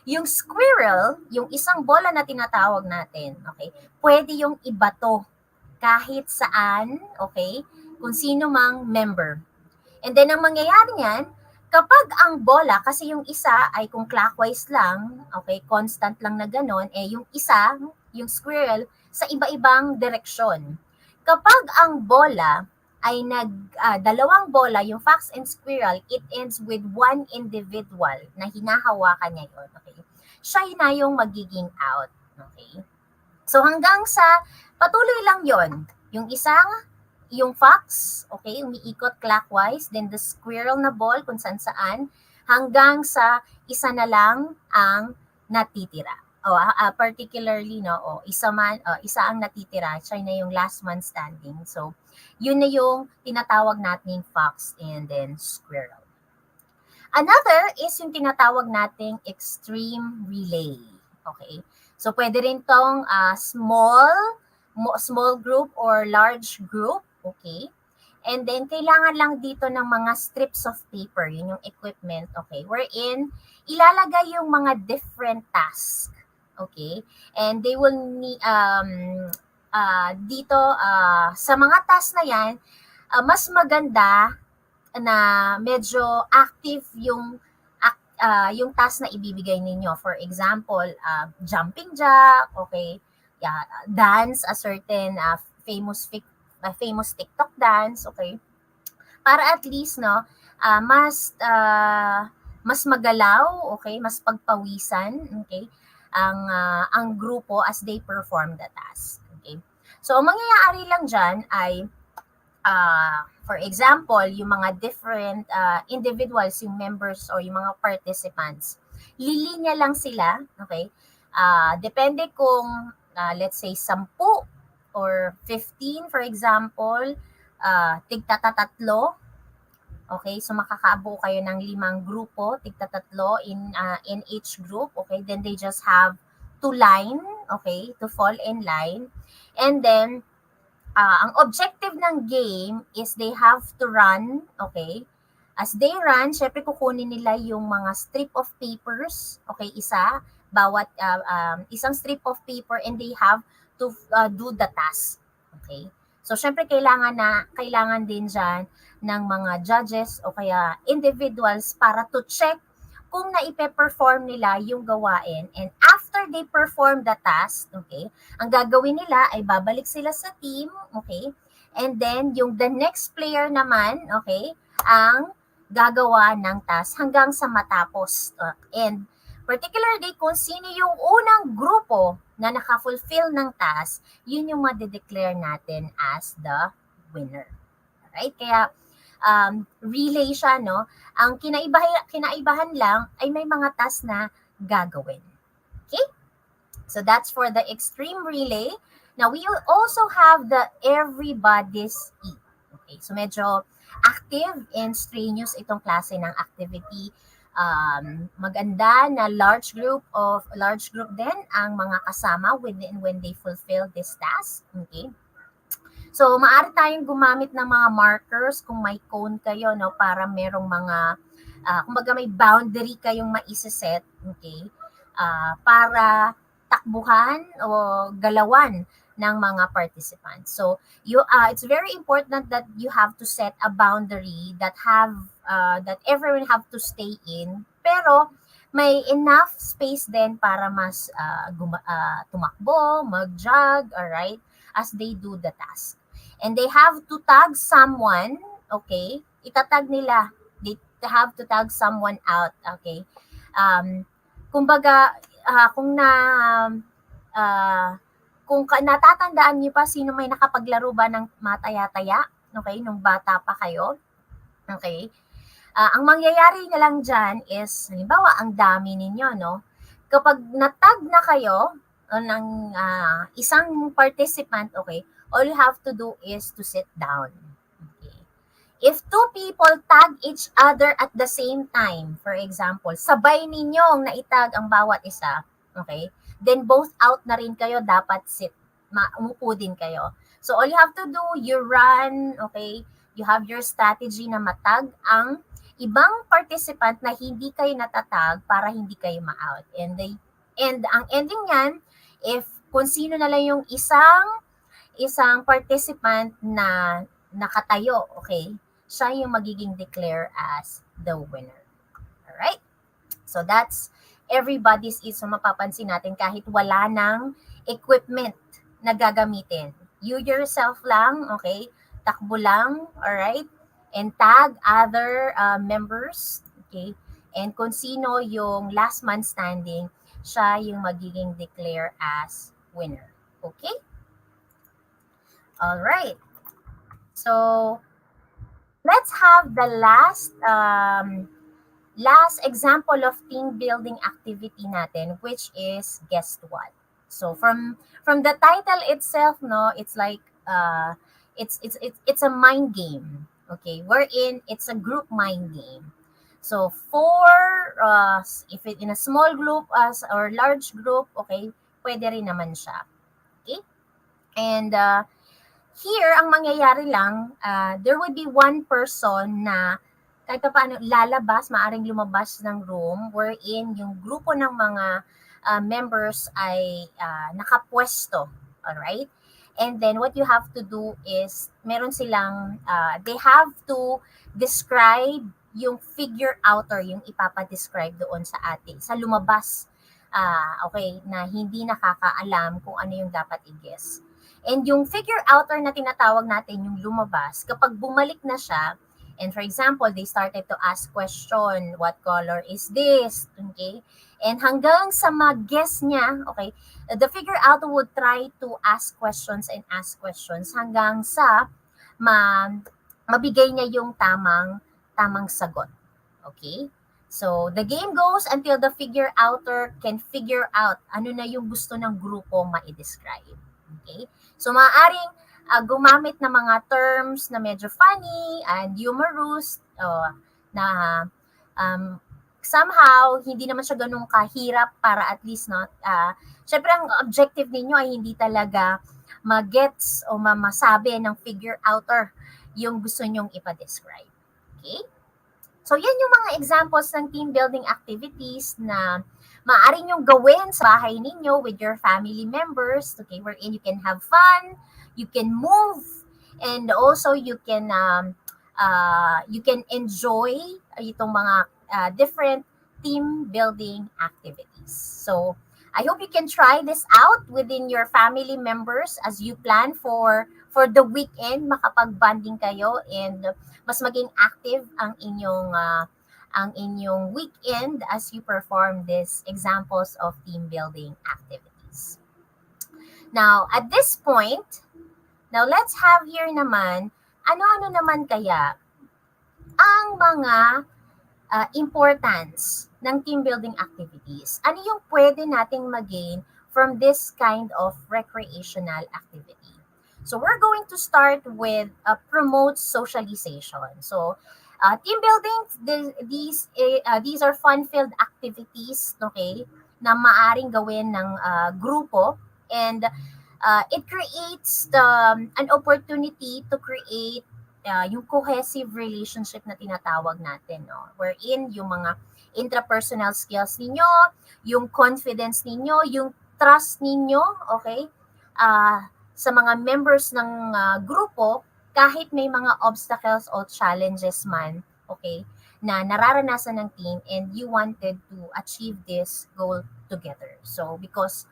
Yung squirrel, yung isang bola na tinatawag natin, okay, pwede yung ibato kahit saan, okay, kung sino mang member. And then ang mangyayari niyan, kapag ang bola, kasi yung isa ay kung clockwise lang, okay, constant lang na ganon, yung isa, yung squirrel, sa iba-ibang direksyon. Kapag ang bola ay 2 bola, yung fox and squirrel, it ends with 1 individual na hinahawakan niya yun, okay? Siya na yung magiging out, okay? So hanggang sa, patuloy lang yon. Yung fox, okay, umiikot clockwise, then the squirrel na ball kung saan, hanggang sa isa na lang ang natitira. Particularly, no, isa ang natitira, siya na yung last man standing. So, yun na yung tinatawag nating fox and then squirrel. Another is yung tinatawag nating extreme relay. Okay? So pwede rin tong small group or large group, okay? And then, kailangan lang dito ng mga strips of paper, yun yung equipment, okay? Wherein, ilalagay yung mga different tasks, okay? And they will need, dito, sa mga tasks na yan, mas maganda na medyo active yung task na ibibigay ninyo. For example, jumping jack, okay? Yeah, dance a certain famous TikTok dance, okay? Para at least no, mas magalaw, okay? Mas pagpawisan, okay? Ang grupo as they perform the task, okay? So ang mangyayari lang diyan ay for example, yung mga different individuals, yung members or yung mga participants, lilinya lang sila, okay? Depende kung let's say 10 or 15 for example, tigtatatatlo. Okay, so makakabuo kayo ng 5 grupo, tigtatatlo in each group, okay? Then they just have to line, okay, to fall in line. And then ang objective ng game is they have to run, okay? As they run, syempre kukunin nila yung mga strip of papers, okay, isang strip of paper, and they have to do the task, okay? So syempre kailangan din diyan ng mga judges o kaya individuals para to check kung naipe-perform nila yung gawain. And after they perform the task, okay, ang gagawin nila ay babalik sila sa team, okay? And then yung the next player naman, okay, ang gagawa ng task hanggang sa matapos. And particularly kung sino yung unang grupo na naka-fulfill ng task, yun yung ma-declare natin as the winner. Alright? Kaya relay siya, no? Ang kinaibahan lang ay may mga task na gagawin. Okay? So that's for the extreme relay. Now, we will also have the everybody's eat. Okay? So medyo active and strenuous itong klase ng activity. Maganda na large group din ang mga kasama when they fulfill this task. Okay? So, maaari tayong gumamit ng mga markers kung may cone kayo, no, para merong mga, kumbaga may boundary kayong maiseset, okay, para takbuhan o galawan ng mga participants. So, it's very important that you have to set a boundary that everyone have to stay in, pero may enough space din para mas tumakbo, mag-jog, alright, as they do the task. And they have to tag someone, okay? Itatag nila. They have to tag someone out, okay? Kumbaga, kung natatandaan niyo pa sino may nakapaglaro ba ng mataya-taya, okay? Nung bata pa kayo, okay? Ang mangyayari na lang dyan is, halimbawa, ang dami ninyo, no? Kapag natag na kayo ng isang participant, okay, all you have to do is to sit down. Okay. If 2 people tag each other at the same time, for example, sabay ninyong naitag ang bawat isa, okay, then both out na rin kayo, dapat umupo din kayo. So all you have to do, you run, okay, you have your strategy na matag ang ibang participant na hindi kayo natatag para hindi kayo ma-out. And ang ending niyan, if kung sino na lang yung isang participant na nakatayo, okay, siya yung magiging declare as the winner. Alright? So that's everybody's is. So mapapansin natin kahit wala ng equipment na gagamitin. You yourself lang, okay, takbo lang, alright, and tag other members, okay, and kung sino yung last man standing, siya yung magiging declare as winner. Okay? All right. So, let's have the last example of team building activity natin, which is guess what? So, from the title itself, no, it's like it's a mind game. Okay, wherein it's a group mind game. So, if it in a small group or large group, okay, pwede rin naman siya. Okay? And here, ang mangyayari lang, there would be one person na kahit pa paano lalabas, maaring lumabas ng room wherein yung grupo ng mga members ay nakapwesto. Alright? And then what you have to do is, meron silang, they have to describe yung figure outer, yung ipapadescribe doon sa atin, sa lumabas, okay, na hindi nakakaalam kung ano yung dapat i-guess. And yung figure outer na tinatawag natin, yung lumabas, kapag bumalik na siya, and for example, they started to ask question, what color is this? Okay? And hanggang sa mag-guess niya, okay, the figure outer would try to ask questions hanggang sa mabigay niya yung tamang sagot. Okay? So, the game goes until the figure outer can figure out ano na yung gusto ng grupo ma-describe. Okay? So, maaaring gumamit ng mga terms na medyo funny and humorous, na somehow, hindi naman siya ganun kahirap para at least, no, syempre ang objective ninyo ay hindi talaga magets o masabi ng figure outer yung gusto nyong ipa-describe. Okay? So, yan yung mga examples ng team building activities na maaari nyong gawin sa bahay ninyo with your family members, okay, wherein you can have fun, you can move, and also you can enjoy itong mga different team building activities. So, I hope you can try this out within your family members as you plan for the weekend, makapag-bonding kayo and mas maging active ang inyong weekend as you perform these examples of team building activities. Now, at this point, now let's have here naman, ano-ano naman kaya ang mga importance ng team building activities? Ano yung pwede nating mag-gain from this kind of recreational activity? So we're going to start with promote socialization. So team building, these are fun-filled activities, okay, na maaring gawin ng grupo, and it creates an opportunity to create yung cohesive relationship na tinatawag natin, no? Wherein yung mga intrapersonal skills ninyo, yung confidence ninyo, yung trust ninyo, okay, sa mga members ng grupo, kahit may mga obstacles o challenges man, okay, na nararanasan ng team and you wanted to achieve this goal together. So, because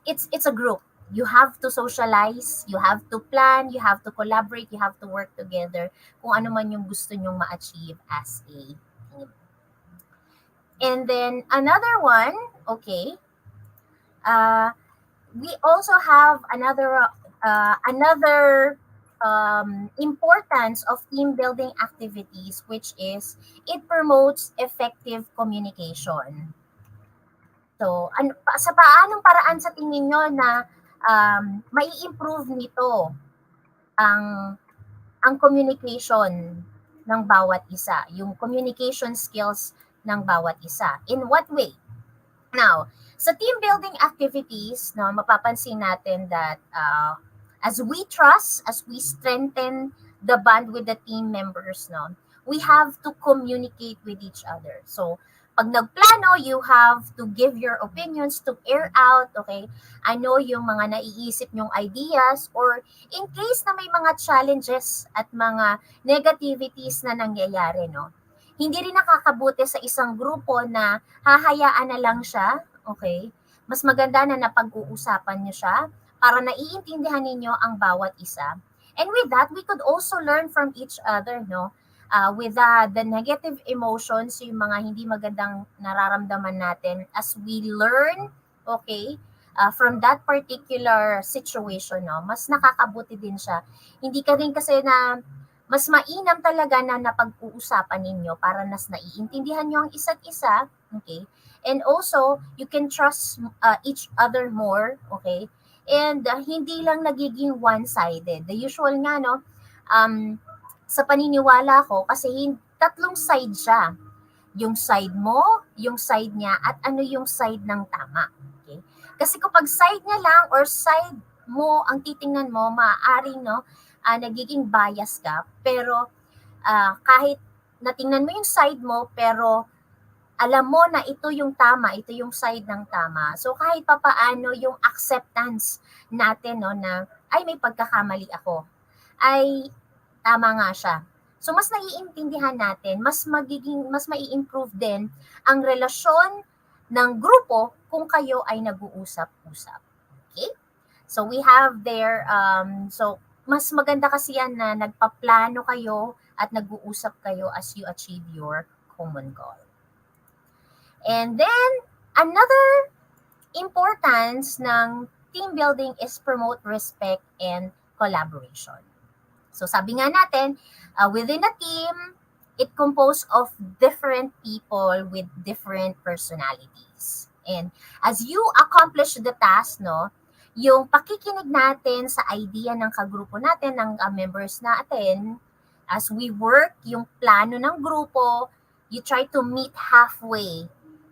it's a group, you have to socialize, you have to plan, you have to collaborate, you have to work together kung ano man yung gusto nyong ma-achieve as a team. And then, another one, okay, we also have another importance of team building activities, which is it promotes effective communication. So, sa paanong paraan sa tingin nyo na mai-improve nito ang communication ng bawat isa, yung communication skills ng bawat isa? In what way? Now, sa team building activities, no, mapapansin natin that as we trust, as we strengthen the bond with the team members, no, we have to communicate with each other. So, pag nagplano, you have to give your opinions, to air out, okay? Ano yung mga naiisip nyong ideas, or in case na may mga challenges at mga negativities na nangyayari, no? Hindi rin nakakabuti sa isang grupo na hahayaan na lang siya, okay? Mas maganda na napag-uusapan niyo siya para naiintindihan ninyo ang bawat isa. And with that, we could also learn from each other, no? With the negative emotions, yung mga hindi magandang nararamdaman natin, as we learn, okay, from that particular situation, no? Mas nakakabuti din siya. Hindi ka rin kasi na mas mainam talaga na napag-uusapan ninyo para nas naiintindihan nyo ang isa't isa, okay? And also, you can trust each other more, okay? And hindi lang nagiging one-sided. The usual nga, no, sa paniniwala ko, kasi tatlong side siya. Yung side mo, yung side niya, at ano yung side ng tama. Okay? Kasi kapag side niya lang or side mo ang titingnan mo, maaaring nagiging bias ka. Pero kahit natingnan mo yung side mo, pero alam mo na ito yung tama, ito yung side ng tama. So kahit papaano yung acceptance natin na ay may pagkakamali ako, ay tama nga siya. So mas naiintindihan natin, mas mai-improve din ang relasyon ng grupo kung kayo ay nag-uusap-usap. Okay? So we have there, so mas maganda kasi yan na nagpaplano kayo at nag-uusap kayo as you achieve your common goal. And then, another importance ng team building is promote respect and collaboration. So sabi nga natin, within a team, it composed of different people with different personalities. And as you accomplish the task, yung pakikinig natin sa idea ng kagrupo natin, ng members natin, as we work yung plano ng grupo, you try to meet halfway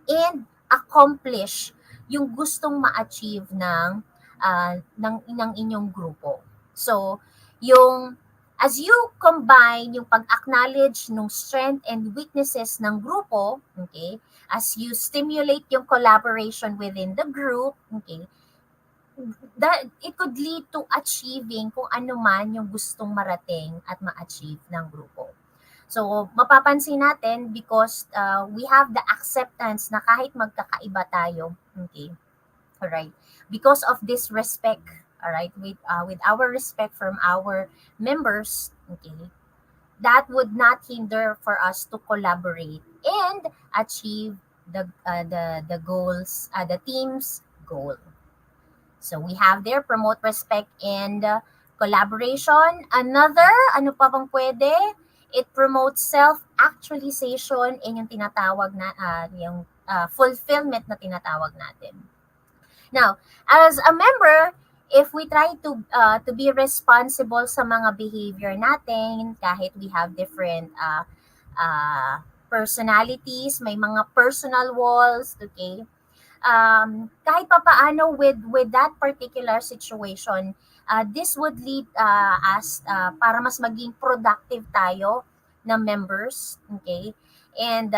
and accomplish yung gustong ma-achieve ng inyong grupo. So, as you combine yung pag-acknowledge ng strength and weaknesses ng grupo, okay, as you stimulate yung collaboration within the group, okay, that it could lead to achieving kung ano man yung gustong marating at ma-achieve ng grupo. So, mapapansin natin because we have the acceptance na kahit magkakaiba tayo, okay, alright, because of this respect, alright, with our respect from our members, okay, that would not hinder for us to collaborate and achieve the goals, the team's goal. So we have there promote respect and collaboration. Another, ano pa bang pwede? It promotes self-actualization and yung tinatawag na yung fulfillment na tinatawag natin. Now, as a member, if we try to be responsible sa mga behavior natin, kahit we have different personalities, may mga personal walls, okay? Kahit papaano with that particular situation, this would lead us para mas maging productive tayo na members, okay? And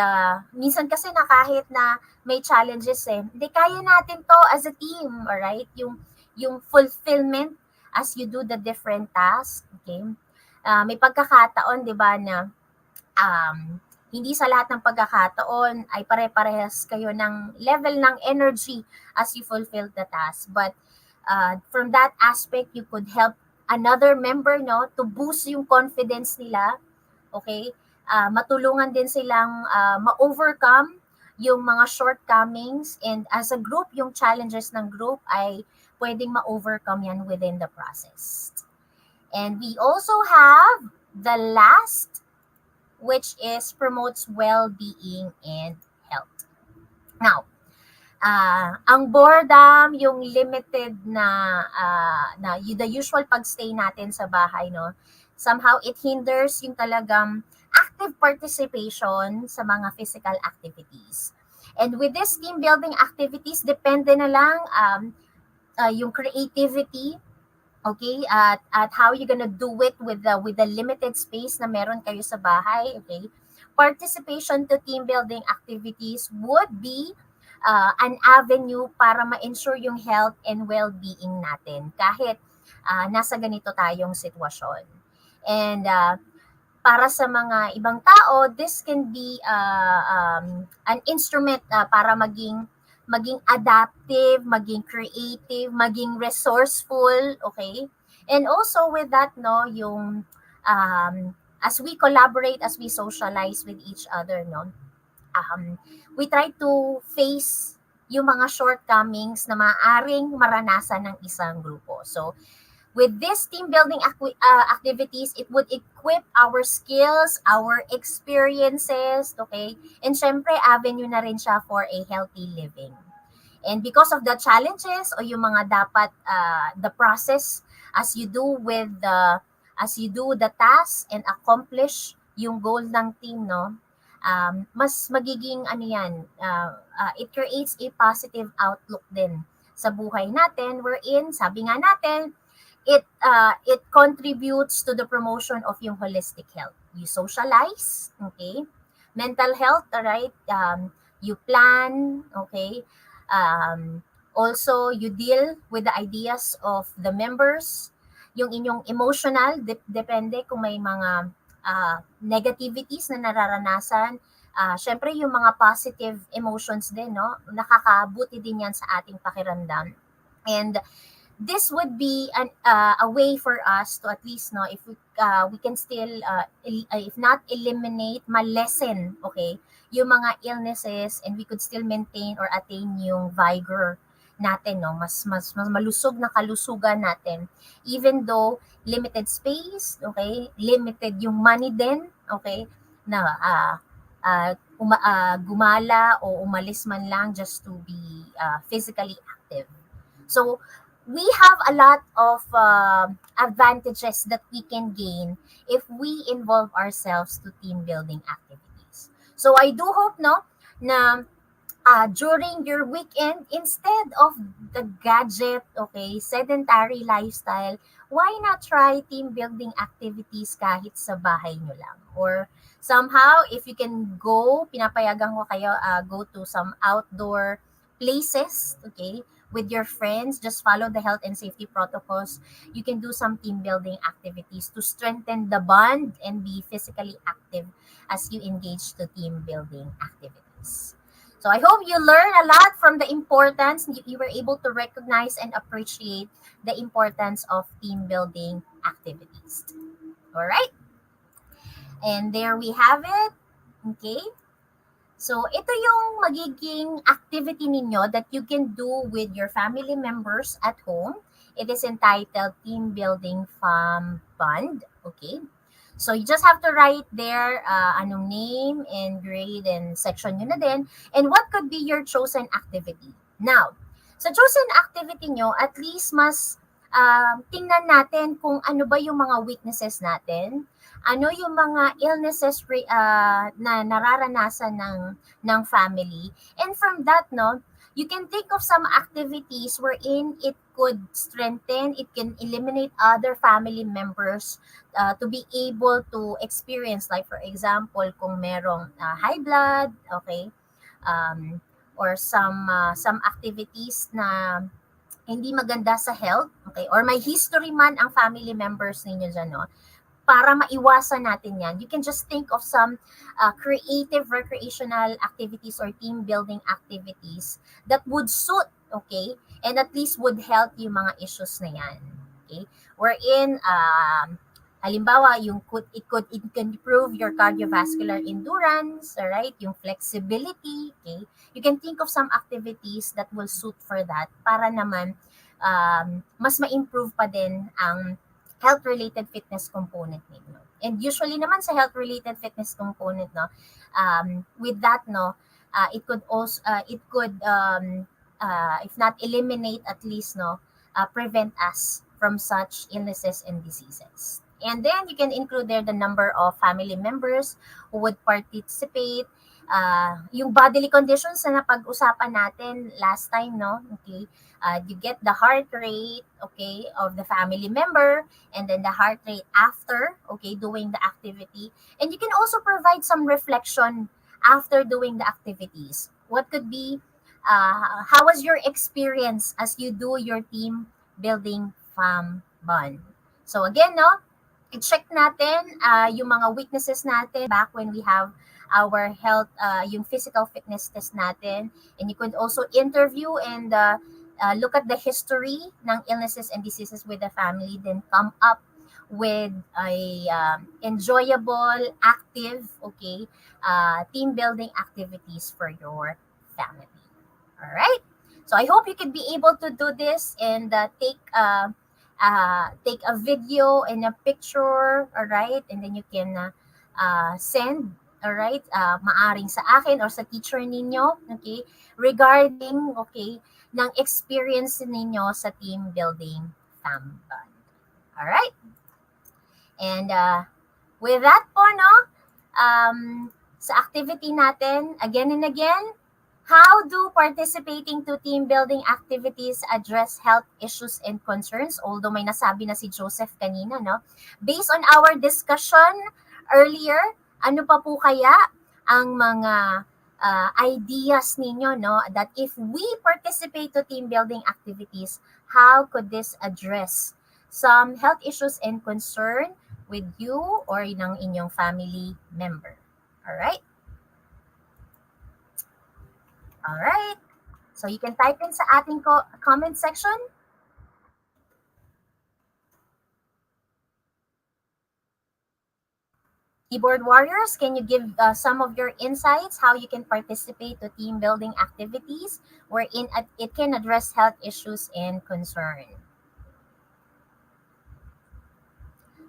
minsan kasi na kahit na may challenges hindi kaya natin to as a team, alright? Yung fulfillment as you do the different tasks, okay? May pagkakataon, 'di ba, na hindi sa lahat ng pagkakataon ay pare-parehas kayo ng level ng energy as you fulfill the task. But from that aspect, you could help another member to boost yung confidence nila. Okay? Matulungan din silang ma-overcome yung mga shortcomings, and as a group, yung challenges ng group ay pwedeng ma-overcome yan within the process. And we also have the last, which is promotes well-being and health. Now, ang boredom, yung limited na the usual pagstay natin sa bahay, somehow it hinders yung talagang active participation sa mga physical activities. And with this team building activities, depende na lang yung creativity, okay, at how you gonna do it with the limited space na meron kayo sa bahay, okay? Participation to team building activities would be an avenue para ma-ensure yung health and well-being natin kahit nasa ganito tayong sitwasyon. And para sa mga ibang tao, this can be an instrument para maging adaptive, maging creative, maging resourceful, okay? And also with that, yung as we collaborate, as we socialize with each other, we try to face yung mga shortcomings na maaaring maranasan ng isang grupo. So, with this team building activities, it would equip our skills, our experiences, okay? And syempre, avenue na rin siya for a healthy living. And because of the challenges o yung mga dapat, the process as you do the task and accomplish yung goal ng team, mas magiging it creates a positive outlook din sa buhay natin, wherein, sabi nga natin, it contributes to the promotion of yung holistic health. You socialize, okay? Mental health, alright? You plan, okay? Also, you deal with the ideas of the members. Yung inyong emotional, depende kung may mga negativities na nararanasan. Syempre, yung mga positive emotions din, no? Nakakabuti din yan sa ating pakiramdam. And this would be a way for us to at least if we can still if not eliminate, ma-lessen, okay, yung mga illnesses, and we could still maintain or attain yung vigor natin, no, mas malusog na kalusugan natin, even though limited space, okay, limited yung money din, okay, na gumala o umalis man lang just to be physically active. So we have a lot of advantages that we can gain if we involve ourselves to team building activities. So I do hope, no, na during your weekend, instead of the gadget, okay, sedentary lifestyle, why not try team building activities kahit sa bahay nyo lang? Or somehow, if you can go, pinapayagan ko kayo, go to some outdoor places, okay, with your friends, just follow the health and safety protocols. You can do some team building activities to strengthen the bond and be physically active as you engage to team building activities. So I hope you learn a lot from the importance, you were able to recognize and appreciate the importance of team building activities. All right? And there we have it. Okay? So, ito yung magiging activity ninyo that you can do with your family members at home. It is entitled Team Building Fam Bond. Okay? So, you just have to write there anong name and grade and section nyo na din. And what could be your chosen activity? Now, sa chosen activity nyo, at least mas tingnan natin kung ano ba yung mga weaknesses natin, ano yung mga illnesses na nararanasan ng family. And from that, no, you can think of some activities wherein it could strengthen, it can eliminate other family members to be able to experience, like for example, kung merong high blood, okay, or some activities na hindi maganda sa health, okay, or may history man ang family members ninyo dyan, no, para maiwasan natin yan, you can just think of some creative recreational activities or team building activities that would suit, okay, and at least would help yung mga issues na yan, okay, wherein halimbawa it can improve your cardiovascular endurance, alright, yung flexibility, okay, you can think of some activities that will suit for that para naman mas ma-improve pa din ang health-related fitness component ninyo. And usually naman sa health-related fitness component, no, with that, no, it could also, if not eliminate, at least, no, prevent us from such illnesses and diseases. And then you can include there the number of family members who would participate, yung bodily conditions na napag-usapan natin last time, no, okay, you get the heart rate, okay, of the family member, and then the heart rate after, okay, doing the activity. And you can also provide some reflection after doing the activities. What could be, how was your experience as you do your team building fam bond? So again, no, i-check natin yung mga weaknesses natin back when we have our health, yung physical fitness test natin. And you could also interview and look at the history ng illnesses and diseases with the family, then come up with a enjoyable, active, okay, team building activities for your family. All right? So I hope you could be able to do this and take a video and a picture, all right? And then you can send, all right, maaring sa akin or sa teacher ninyo, okay, regarding, okay, ng experience ninyo sa team building fam bond. All right? And with that po, no, sa activity natin, again and again, How do participating to team building activities address health issues and concerns? Although may nasabi na si Joseph kanina, no? Based on our discussion earlier, ano pa po kaya ang mga ideas ninyo, no? That if we participate to team building activities, how could this address some health issues and concern with you or ng inyong family member? Alright? Alright. So you can type in sa ating comment section. Keyboard warriors, can you give some of your insights how you can participate to team building activities wherein it can address health issues and concern?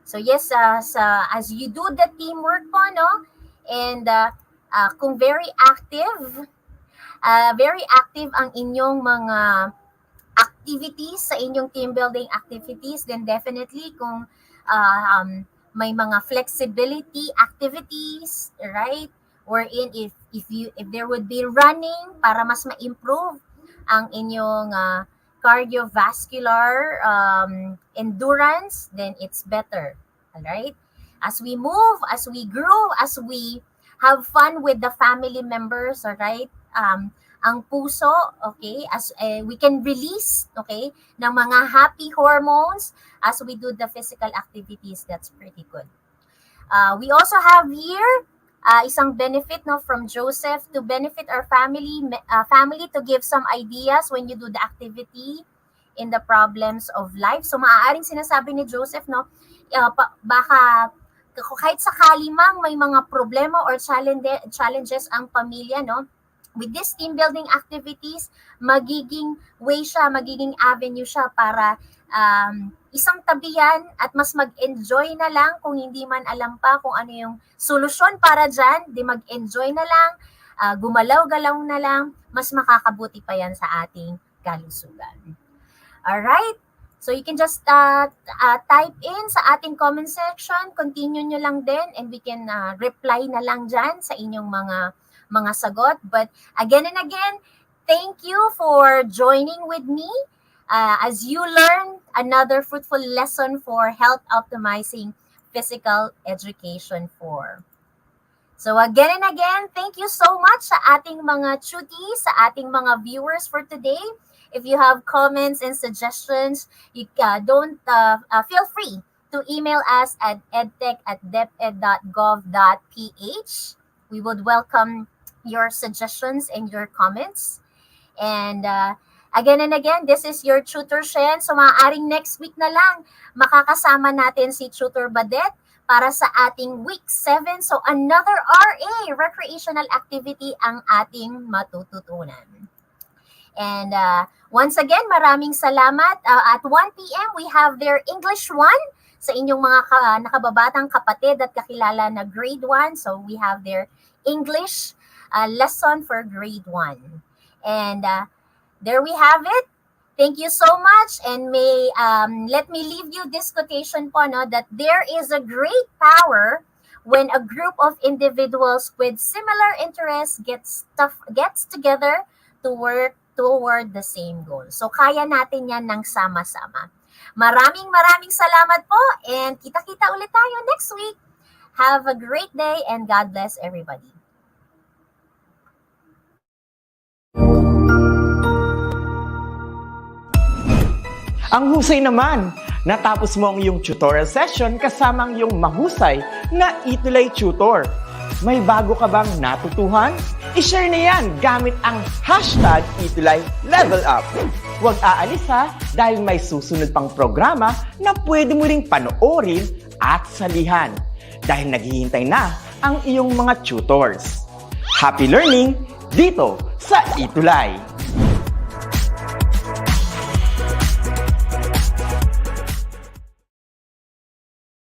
So yes, as you do the teamwork po, no? And kung very active ang inyong mga activities sa inyong team building activities, then definitely kung may mga flexibility activities, right? Wherein if there would be running para mas ma-improve ang inyong cardiovascular endurance, then it's better. All right? As we move, as we grow, as we have fun with the family members, all right? Ang puso, okay, as we can release, okay, ng mga happy hormones as we do the physical activities. That's pretty good. We also have here isang benefit, no, from Joseph to benefit our family to give some ideas when you do the activity in the problems of life. So maaaring sinasabi ni Joseph, no, baka kahit sakali mang may mga problema or challenges ang pamilya, no, with this team building activities, magiging way siya, magiging avenue siya para isang tabihan at mas mag-enjoy na lang kung hindi man alam pa kung ano yung solusyon para dyan, di mag-enjoy na lang, gumalaw-galaw na lang, mas makakabuti pa yan sa ating kalusugan. Alright? So you can just type in sa ating comment section, continue nyo lang din, and we can reply na lang dyan sa inyong mga sagot. But again and again, thank you for joining with me as you learn another fruitful lesson for health optimizing physical education 4. So again and again, thank you so much sa ating mga chuties, sa ating mga viewers for today. If you have comments and suggestions, you feel free to email us at edtech@deped.gov.ph. We would welcome your suggestions and your comments. And again and again, this is your Tutor Shen. So maaaring next week na lang makakasama natin si Tutor Badet para sa ating week 7. So another RA, recreational activity ang ating matututunan. And once again, maraming salamat. At 1 p.m., we have their English 1 sa inyong mga nakababatang kapatid at kakilala na grade 1. So we have their English lesson for grade 1. And there we have it. Thank you so much. And let me leave you this quotation po, no, that there is a great power when a group of individuals with similar interests gets together to work toward the same goal. So kaya natin yan ng sama-sama. Maraming salamat po, and kita-kita ulit tayo next week. Have a great day and God bless everybody. Ang husay naman! Natapos mo ang iyong tutorial session kasama ang iyong mahusay na ETUlay tutor. May bago ka bang natutuhan? I-share na yan gamit ang hashtag #ETUlayLevelUp. Huwag aalis ha, dahil may susunod pang programa na pwede mo ring panoorin at salihan. Dahil naghihintay na ang iyong mga tutors. Happy learning dito sa ETUlay!